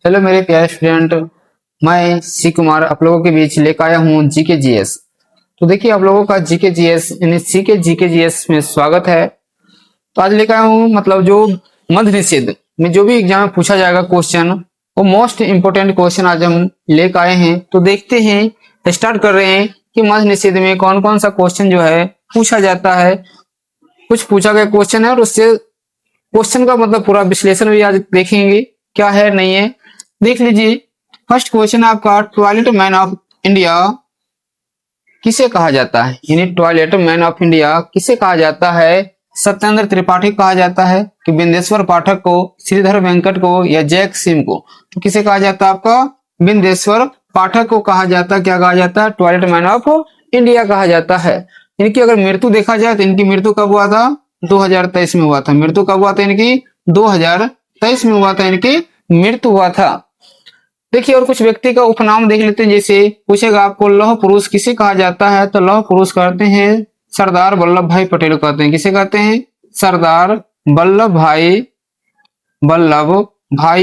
Hello मेरे प्यारे student, मैं सी कुमार आप लोगों के बीच लेकर आया हूँ जीके जीएस। तो देखिए आप लोगों का जीके जीएस यानी सी के जीके जीएस में स्वागत है। तो आज लेकर आया हूँ मतलब जो मद्य निषेध में जो भी एग्जाम में पूछा जाएगा क्वेश्चन, वो मोस्ट इम्पोर्टेंट क्वेश्चन आज हम लेकर आए हैं। तो देखते हैं, स्टार्ट कर रहे हैं कि मद्य निषेध में कौन कौन सा क्वेश्चन जो है पूछा जाता है। कुछ पूछा गया क्वेश्चन है और उससे क्वेश्चन का मतलब पूरा विश्लेषण भी आज देखेंगे, क्या है नहीं है। देख लीजिए, फर्स्ट क्वेश्चन है आपका, टॉयलेट मैन ऑफ इंडिया किसे कहा जाता है? यानी टॉयलेट मैन ऑफ इंडिया किसे कहा जाता है? सत्येंद्र त्रिपाठी कहा जाता है कि बिंदेश्वर पाठक को, श्रीधर वेंकट को या जैक सिंह को? तो किसे कहा जाता है आपका? बिंदेश्वर पाठक को कहा जाता है। क्या कहा जाता है? टॉयलेट मैन ऑफ इंडिया कहा जाता है। इनकी अगर मृत्यु देखा जाए तो इनकी मृत्यु कब हुआ था? 2023 में हुआ था। मृत्यु कब हुआ था इनकी? 2023 में हुआ था, इनकी मृत्यु हुआ था। देखिए और कुछ व्यक्ति का उपनाम देख लेते हैं। जैसे पूछेगा आपको लौह पुरुष किसे कहा जाता है, तो लौह पुरुष कहते हैं सरदार वल्लभ भाई पटेल कहते हैं। किसे कहते हैं? सरदार वल्लभ भाई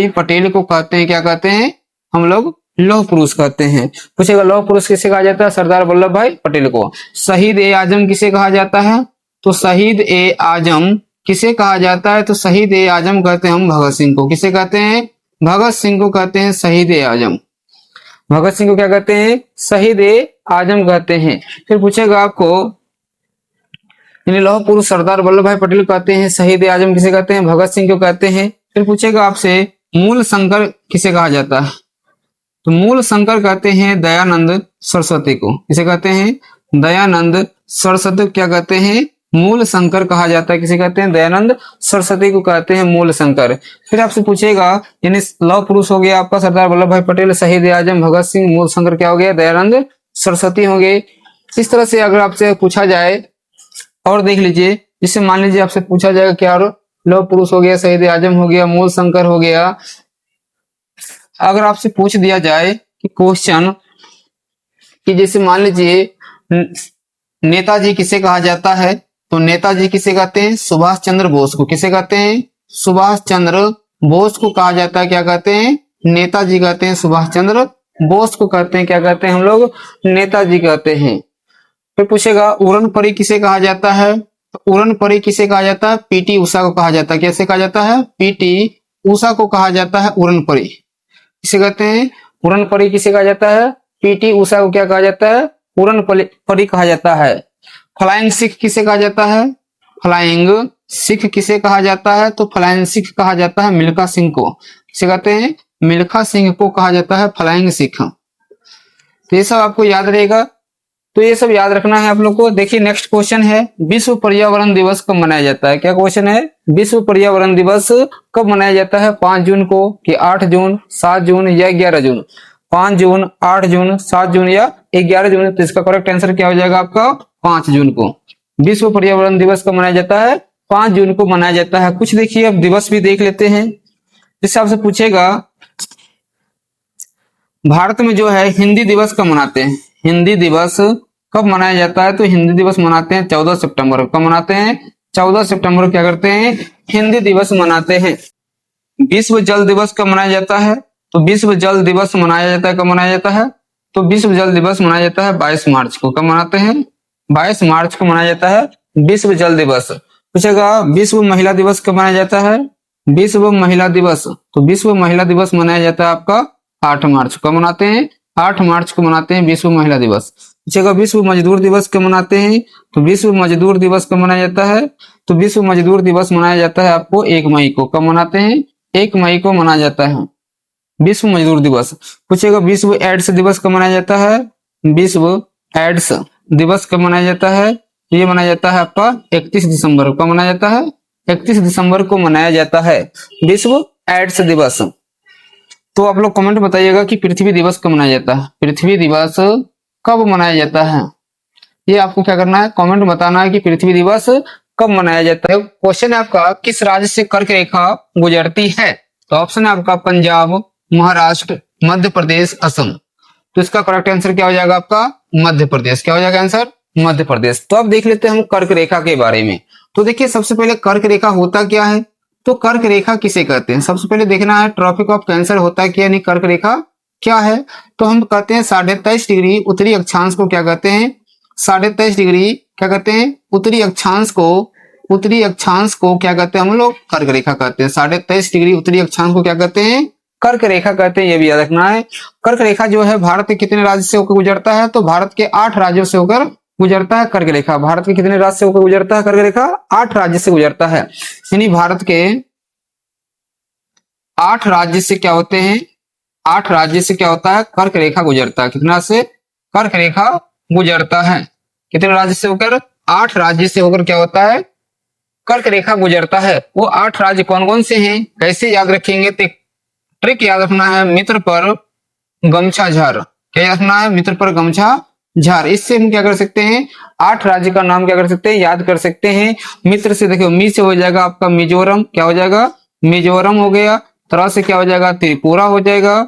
पटेल को कहते हैं। क्या कहते हैं हम लोग? लौह पुरुष कहते हैं। पूछेगा लौह पुरुष किसे कहा जाता है? सरदार वल्लभ भाई पटेल को। शहीद ए आजम किसे कहा जाता है? तो शहीद ए आजम किसे कहा जाता है? तो शहीद ए आजम कहते हैं हम भगत सिंह को। किसे कहते हैं? भगत सिंह को कहते हैं शहीद ए आजम। भगत सिंह को क्या कहते हैं? शहीद ए आजम कहते हैं। फिर पूछेगा आपको, यानी लौह पुरुष सरदार वल्लभ भाई पटेल कहते हैं, शहीद ए आजम किसे कहते हैं? भगत सिंह को कहते हैं। फिर पूछेगा आपसे मूल शंकर किसे कहा जाता है? तो मूल शंकर कहते हैं दयानंद सरस्वती को। किसे कहते हैं? दयानंद सरस्वती। क्या कहते हैं? मूल शंकर कहा जाता है। किसे कहते हैं? दयानंद सरस्वती को कहते हैं मूल शंकर। फिर आपसे पूछेगा, यानी लौह पुरुष हो गया आपका सरदार वल्लभ भाई पटेल, शहीद आजम भगत सिंह, मूल शंकर क्या हो गया? दयानंद सरस्वती हो गए। इस तरह से अगर आपसे पूछा जाए और देख लीजिए, जिससे मान लीजिए आपसे पूछा जाएगा क्या, और लौह पुरुष हो गया, शहीद आजम हो गया, मूल शंकर हो गया। अगर आपसे पूछ दिया जाए कि क्वेश्चन कि जैसे मान लीजिए नेताजी किसे कहा जाता है, तो नेताजी किसे कहते हैं? सुभाष चंद्र बोस को। किसे कहते हैं? सुभाष चंद्र बोस को कहा जाता है। क्या कहते हैं? नेताजी कहते हैं। सुभाष चंद्र बोस को कहते हैं क्या कहते हैं हम लोग? नेताजी कहते हैं। फिर पूछेगा उड़न परी किसे कहा जाता है? तो उड़न परी किसे कहा जाता है? पीटी उषा को कहा जाता है। कैसे कहा जाता है? पीटी उषा को कहा जाता है उड़न परी। किसे कहते हैं? उड़न परी किसे कहा जाता है? पीटी उषा को क्या कहा जाता है? उड़न परी कहा जाता है। फ्लाइंग सिख किसे कहा जाता है? फ्लाइंग सिख किसे कहा जाता है? तो फ्लाइंग सिख कहा जाता है मिल्खा सिंह को। किसे कहते हैं? मिल्खा सिंह को कहा जाता है फ्लाइंग सिख। तो ये सब आपको याद रहेगा, तो ये सब याद रखना है आप लोग को। देखिए नेक्स्ट क्वेश्चन है, विश्व पर्यावरण दिवस कब मनाया जाता है? क्या क्वेश्चन है? विश्व पर्यावरण दिवस कब मनाया जाता है? 5 जून को कि 8 जून, 7 जून या 11 जून? 5 जून, 8 जून, 7 जून या 11 जून? तो इसका करेक्ट आंसर क्या हो जाएगा आपका? 5 जून को। विश्व पर्यावरण दिवस कब मनाया जाता है? 5 जून को मनाया जाता है। कुछ देखिए अब दिवस भी देख लेते हैं। जिससे आपसे पूछेगा भारत में जो है हिंदी दिवस कब मनाते हैं? हिंदी दिवस कब मनाया जाता है? तो हिंदी दिवस मनाते हैं 14 सितंबर। कब मनाते हैं? 14 सितंबर क्या करते हैं? हिंदी दिवस मनाते हैं। विश्व जल दिवस कब मनाया जाता है? तो विश्व जल दिवस मनाया जाता है। कब मनाया जाता है? तो विश्व जल दिवस मनाया जाता है 22 मार्च को। कब मनाते हैं? 22 मार्च को मनाया जाता है विश्व जल दिवस। पूछेगा विश्व महिला दिवस कब मनाया जाता है? विश्व महिला दिवस, तो विश्व महिला दिवस मनाया जाता है आपका 8 मार्च को। मनाते हैं 8 मार्च को मनाते हैं विश्व महिला दिवस। पूछेगा विश्व मजदूर दिवस कब मनाते हैं? तो विश्व मजदूर दिवस कब मनाया जाता है? तो विश्व मजदूर दिवस मनाया जाता है आपको 1 मई को। कब मनाते हैं? 1 मई को मनाया जाता है विश्व मजदूर दिवस। पूछेगा विश्व एड्स दिवस कब मनाया जाता है? विश्व एड्स दिवस कब मनाया जाता है? ये मनाया जाता है आपका 31 दिसंबर को। मनाया जाता है 31 दिसंबर को मनाया जाता है विश्व एड्स दिवस। तो आप लोग कमेंट बताइएगा कि पृथ्वी दिवस कब मनाया जाता है? पृथ्वी दिवस कब मनाया जाता है? ये आपको क्या करना है? कमेंट बताना है कि पृथ्वी दिवस कब मनाया जाता है। क्वेश्चन है आपका, किस राज्य से कर्क रेखा गुजरती है? तो ऑप्शन है आपका पंजाब, महाराष्ट्र, मध्य प्रदेश, असम। तो इसका करेक्ट आंसर क्या हो जाएगा आपका? मध्य प्रदेश। क्या हो जाएगा आंसर? मध्य प्रदेश। तो अब देख लेते हैं हम कर्क रेखा के बारे में। तो देखिए सबसे पहले कर्क रेखा होता क्या है? तो कर्क रेखा किसे कहते हैं? सबसे पहले देखना है ट्रॉपिक ऑफ कैंसर होता है क्या, नहीं कर्क रेखा क्या है। तो हम कहते हैं 23.5 डिग्री उत्तरी अक्षांश को क्या कहते हैं? 23.5 डिग्री क्या कहते हैं? उत्तरी अक्षांश को क्या कहते हैं हम लोग? कर्क रेखा कहते हैं। 23.5 डिग्री उत्तरी अक्षांश को क्या कहते हैं? कर्क रेखा कहते हैं। ये भी याद रखना है। कर्क रेखा जो है भारत के कितने राज्य से होकर गुजरता है? तो भारत के 8 राज्यों से होकर गुजरता है कर्क रेखा। भारत के कितने राज्य से होकर गुजरता है कर्क रेखा? 8 राज्य से गुजरता है। यानी भारत के 8 राज्य से क्या होते हैं? 8 राज्य से क्या होता है? कर्क रेखा गुजरता है। कितना से? कर्क रेखा गुजरता है। कितने राज्य से होकर? 8 राज्य से होकर क्या होता है? कर्क रेखा गुजरता है। वो 8 राज्य कौन कौन से हैं? कैसे याद रखेंगे? तो ट्रिक याद रखना है, मित्र पर गमछा झार। क्या याद रखना है? मित्र पर गमछा झार। इससे हम क्या कर सकते हैं? 8 राज्य का नाम क्या कर सकते हैं? याद कर सकते हैं। मित्र से देखियो, मी से हो जाएगा आपका मिजोरम। क्या हो जाएगा? मिजोरम हो गया। त्रा से क्या हो जाएगा? त्रिपुरा हो जाएगा।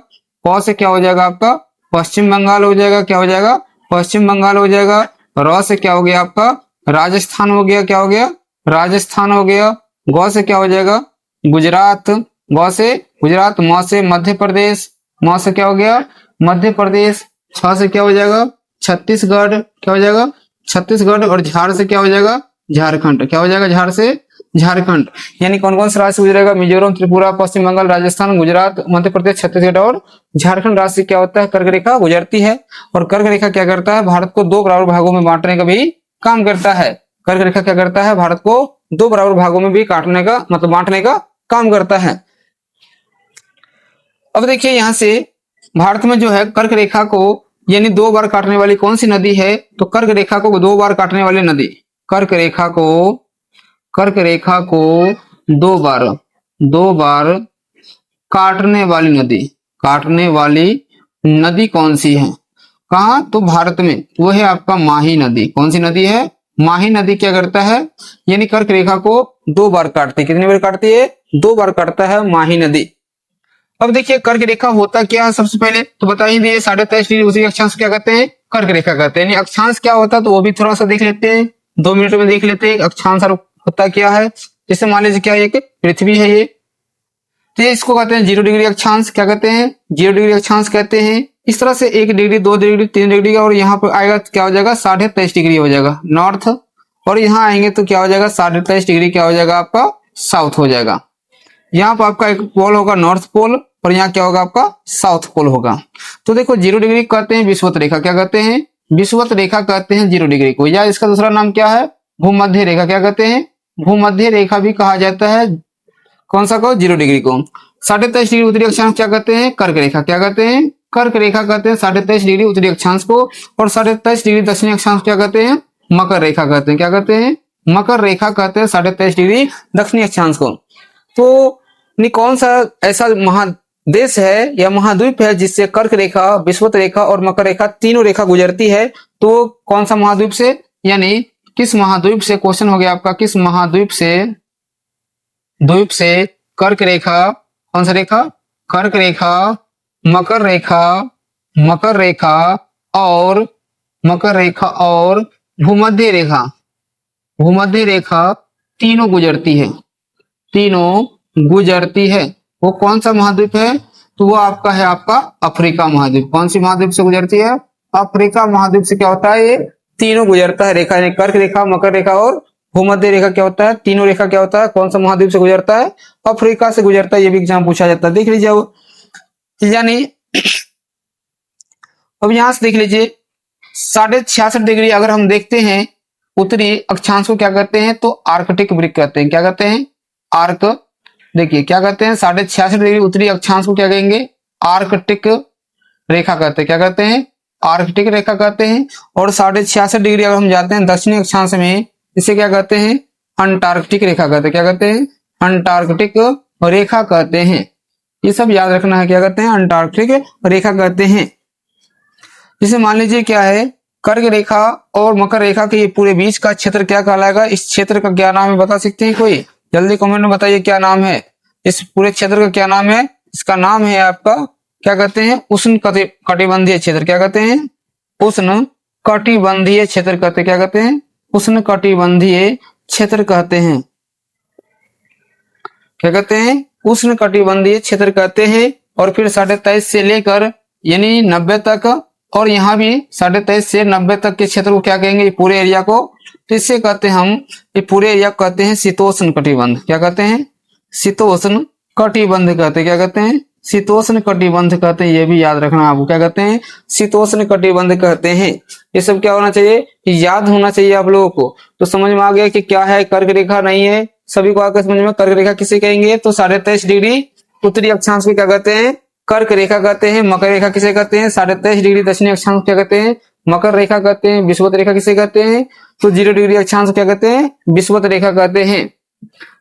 प से क्या हो जाएगा आपका? पश्चिम बंगाल हो जाएगा। क्या हो जाएगा? पश्चिम बंगाल हो जाएगा। र से क्या हो गया आपका? राजस्थान हो गया। क्या हो गया? राजस्थान हो गया। गौ से क्या हो जाएगा? गुजरात। गौ से गुजरात। म से मध्य प्रदेश। म से क्या हो गया? मध्य प्रदेश। छ से क्या हो जाएगा? छत्तीसगढ़। क्या हो जाएगा? छत्तीसगढ़। और झार से क्या हो जाएगा? झारखंड। क्या हो जाएगा? झार से झारखंड। यानी कौन कौन सा राज्य गुजरेगा? मिजोरम, त्रिपुरा, पश्चिम बंगाल, राजस्थान, गुजरात, मध्य प्रदेश, छत्तीसगढ़ और झारखंड राज्य से क्या होता है? कर्क रेखा गुजरती है। और कर्क रेखा क्या करता है? भारत को 2 बराबर भागों में बांटने का भी काम करता है। कर्क रेखा क्या करता है? भारत को 2 बराबर भागों में भी काटने का मतलब बांटने का काम करता है। अब देखिए यहां से भारत में जो है कर्क रेखा को यानी 2 बार काटने वाली कौन सी नदी है? तो कर्क रेखा को 2 बार काटने वाली नदी, कर्क रेखा को 2 बार काटने वाली नदी कौन सी है? कहा? तो भारत में वो है आपका माही नदी। कौन सी नदी है? माही नदी क्या करता है? यानी कर्क रेखा को 2 बार काटती है। कितनी बार काटती है? 2 बार काटता है माही नदी। अब देखिए कर्क रेखा होता क्या है? सबसे पहले तो बता ही दिए 23.5 डिग्री उसी अक्षांश क्या कहते हैं? कर्क रेखा कहते हैं। अक्षांश क्या होता है तो वो भी थोड़ा सा देख लेते हैं, 2 मिनट में देख लेते हैं। अक्षांश होता क्या है? जैसे मान लीजिए क्या एक पृथ्वी है ये, तो इसको कहते हैं 0 डिग्री अक्षांश। क्या कहते हैं? 0 डिग्री अक्षांश कहते हैं। इस तरह से 1 डिग्री, 2 डिग्री, 3 डिग्री और यहाँ पर आएगा क्या हो जाएगा? 23.5 डिग्री हो जाएगा नॉर्थ। और यहाँ आएंगे तो क्या हो जाएगा? 23.5 डिग्री क्या हो जाएगा आपका? साउथ हो जाएगा। यहाँ पर आपका एक पोल होगा नॉर्थ पोल और यहाँ क्या होगा? आपका साउथ पोल होगा। तो देखो 0 डिग्री कहते हैं विषुवत रेखा। क्या कहते हैं? विषुवत रेखा कहते हैं 0 डिग्री को। या इसका दूसरा नाम क्या है? भूमध्य रेखा। क्या कहते हैं? भूमध्य रेखा भी कहा जाता है। कौन सा को? 0 डिग्री को। 23.5 डिग्री उत्तरी अक्षांश क्या कहते हैं? कर्क रेखा। क्या कहते हैं? कर्क रेखा कहते हैं 23.5 डिग्री उत्तरी अक्षांश को। और 23.5 डिग्री दक्षिणी अक्षांश क्या कहते हैं? मकर रेखा कहते हैं। क्या कहते हैं? मकर रेखा कहते हैं 23.5 डिग्री दक्षिणी अक्षांश को। तो कौन सा ऐसा महादेश है या महाद्वीप है जिससे कर्क रेखा, विषुवत रेखा और मकर रेखा तीनों रेखा गुजरती है? तो कौन सा महाद्वीप से, यानी किस महाद्वीप से? क्वेश्चन हो गया आपका, किस महाद्वीप से कर्क रेखा, कौन सा रेखा? कर्क रेखा, मकर रेखा और भूमध्य रेखा तीनों गुजरती है। वो कौन सा महाद्वीप है? तो वो आपका है आपका अफ्रीका महाद्वीप। कौन सी महाद्वीप से गुजरती है? अफ्रीका महाद्वीप से क्या होता है? ये तीनों गुजरता है रेखा, यानी कर्क रेखा, मकर रेखा और भूमध्य रेखा क्या होता है? तीनों रेखा क्या होता है? कौन सा महाद्वीप से गुजरता है? अफ्रीका से गुजरता है। ये भी एग्जाम पूछा जाता है, देख लीजिए। वो यानी अब यहां से देख लीजिए 66.5 डिग्री अगर हम देखते हैं उत्तरी अक्षांश को क्या कहते हैं? तो आर्कटिक वृत्त कहते हैं। क्या कहते हैं? आर्क, देखिए क्या कहते हैं? 66.5 डिग्री उत्तरी अक्षांश को क्या कहेंगे? आर्कटिक रेखा कहते हैं। क्या कहते हैं? आर्कटिक रेखा कहते हैं। और 66.5 डिग्री अगर हम जाते हैं दक्षिणी अक्षांश में, इसे क्या कहते हैं? अंटार्कटिक रेखा कहते हैं। क्या कहते हैं? अंटार्कटिक रेखा कहते हैं। ये सब याद रखना है। क्या कहते हैं? अंटार्कटिक रेखा कहते हैं। जैसे मान लीजिए क्या है, कर्क रेखा और मकर रेखा के ये पूरे बीच का क्षेत्र क्या कहलाएगा? इस क्षेत्र का क्या नाम है बता सकते हैं कोई? जल्दी कमेंट में बताइए क्या नाम है इस पूरे क्षेत्र का? क्या नाम है इसका? नाम है आपका क्या कहते हैं? उष्ण कटिबंधीय क्षेत्र। क्या कहते हैं? उष्ण कटिबंधीय क्षेत्र कहते हैं। क्या कहते हैं? उष्ण कटिबंधीय क्षेत्र कहते हैं। क्या कहते हैं, उष्ण कटिबंधीय क्षेत्र कहते हैं। और फिर 23.5 से लेकर यानी 90 तक, और यहाँ भी 23.5 से 90 तक के क्षेत्र को क्या कहेंगे, पूरे एरिया को, तो इससे कहते हैं हम, ये पूरे एरिया को कहते हैं शीतोष्ण कटिबंध। क्या कहते हैं, शीतोष्ण कटिबंध कहते हैं। क्या कहते हैं, शीतोष्ण कटिबंध कहते हैं। ये भी याद रखना आपको, क्या कहते हैं, शीतोष्ण कटिबंध कहते हैं। ये सब क्या होना चाहिए, याद होना चाहिए आप लोगों को। तो समझ में आ गया कि क्या है, कर्क रेखा नहीं है, सभी को आकर समझ में। कर्क रेखा किसे कहेंगे, तो 23.5 डिग्री उत्तरी अक्षांश को क्या कहते हैं, कर्क रेखा कहते हैं। मकर रेखा किसे कहते हैं, 23.5 डिग्री दक्षिणी अक्षांश क्या कहते हैं, मकर रेखा कहते हैं। विषुवत रेखा किसे कहते हैं, तो 0 डिग्री अक्षांश क्या कहते हैं, विषुवत रेखा कहते हैं।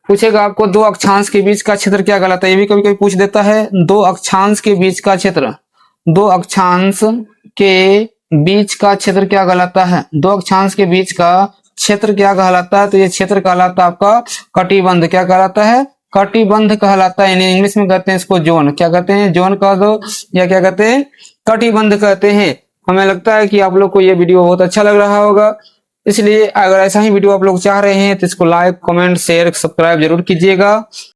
पूछेगा आपको दो अक्षांश के बीच का क्षेत्र क्या कहलाता है, ये भी कभी कभी पूछ देता है। दो अक्षांश के बीच का क्षेत्र, दो अक्षांश के बीच का क्षेत्र क्या कहलाता है, दो अक्षांश के बीच का क्षेत्र क्या कहलाता है, तो ये क्षेत्र कहलाता है आपका कटिबंध। क्या कहलाता है, कटिबंध कहलाता है। यानी इंग्लिश में कहते हैं इसको जोन। क्या कहते हैं, जोन कह दो, या क्या कहते हैं, कटिबंध कहते हैं। हमें लगता है कि आप लोग को ये वीडियो बहुत अच्छा लग रहा होगा, इसलिए अगर ऐसा ही वीडियो आप लोग चाह रहे हैं तो इसको लाइक, कमेंट, शेयर, सब्सक्राइब जरूर कीजिएगा।